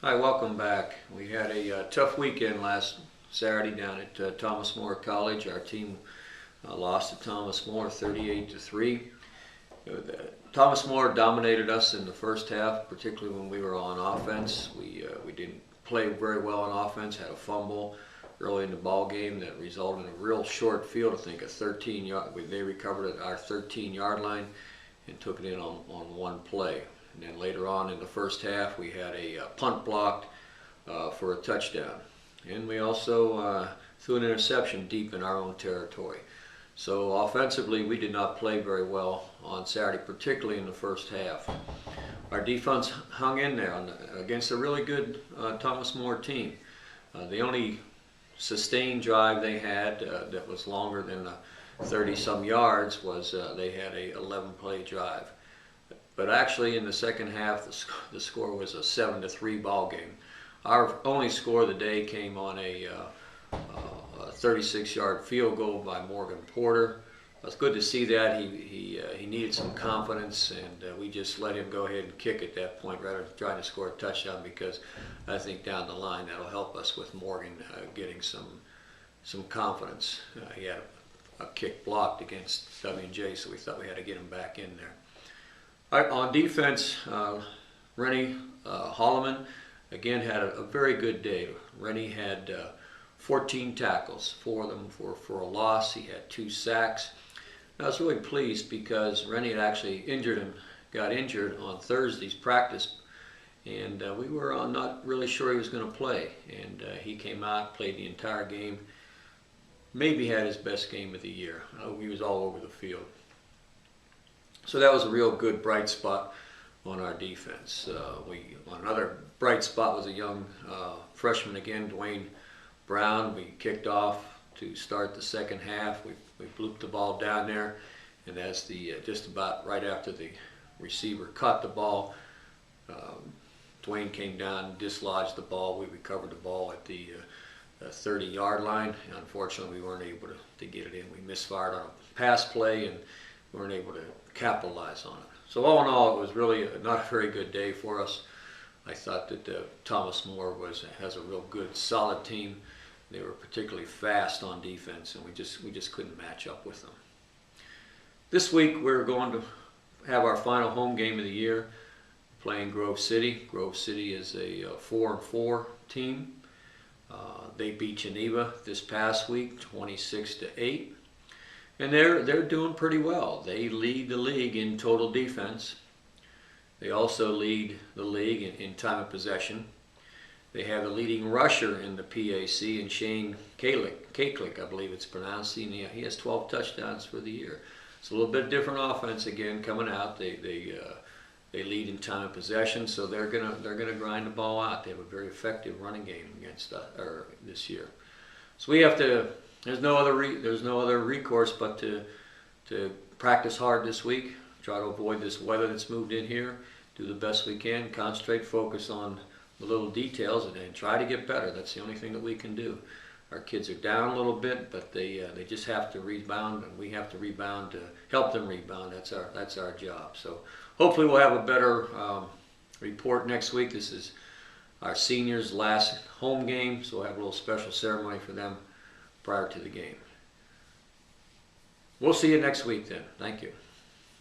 Hi, welcome back. We had a tough weekend last Saturday down at Thomas More College. Our team lost to Thomas More 38-3. Thomas More dominated us in the first half, particularly when we were on offense. We didn't play very well on offense, had a fumble early in the ball game that resulted in a real short field. I think a 13-yard. They recovered at our 13-yard line and took it in on one play. And then later on in the first half, we had a punt blocked for a touchdown. And we also threw an interception deep in our own territory. So offensively, we did not play very well on Saturday, particularly in the first half. Our defense hung in there against a really good Thomas More team. The only sustained drive they had that was longer than 30-some yards was they had a 11-play drive. But actually, in the second half, the score was a 7-3 ball game. Our only score of the day came on a 36-yard field goal by Morgan Porter. It was good to see that. He needed some confidence, and we just let him go ahead and kick at that point rather than trying to score a touchdown, because I think down the line that'll help us with Morgan getting some confidence. He had a kick blocked against W&J, so we thought we had to get him back in there. On defense, Rennie Holloman again had a very good day. Rennie had 14 tackles, 4 of them for a loss. He had 2 sacks. I was really pleased because Rennie had actually got injured on Thursday's practice, and we were not really sure he was going to play. And he came out, played the entire game, maybe had his best game of the year. He was all over the field. So that was a real good bright spot on our defense. Another bright spot was a young freshman again, Dwayne Brown. We kicked off to start the second half. We blooped the ball down there, and as just about right after the receiver caught the ball, Dwayne came down, dislodged the ball. We recovered the ball at the 30-yard line. Unfortunately, we weren't able to get it in. We misfired on a pass play and weren't able to capitalize on it. So all in all, it was really not a very good day for us. I thought that Thomas More has a real good, solid team. They were particularly fast on defense, and we just couldn't match up with them. This week we're going to have our final home game of the year, playing Grove City. Grove City is a 4-4 team. They beat Geneva this past week, 26-8. And they're doing pretty well. They lead the league in total defense. They also lead the league in time of possession. They have the leading rusher in the PAC, and Shane Kaklik, I believe it's pronounced. He has 12 touchdowns for the year. It's a little bit different offense again coming out. They lead in time of possession, so they're gonna grind the ball out. They have a very effective running game against this year. So we have to. There's no other recourse but to practice hard this week. Try to avoid this weather that's moved in here. Do the best we can. Concentrate, focus on the little details, and try to get better. That's the only thing that we can do. Our kids are down a little bit, but they just have to rebound, and we have to rebound to help them rebound. That's our job. So hopefully we'll have a better report next week. This is our seniors' last home game, so we'll have a little special ceremony for them prior to the game. We'll see you next week then. Thank you.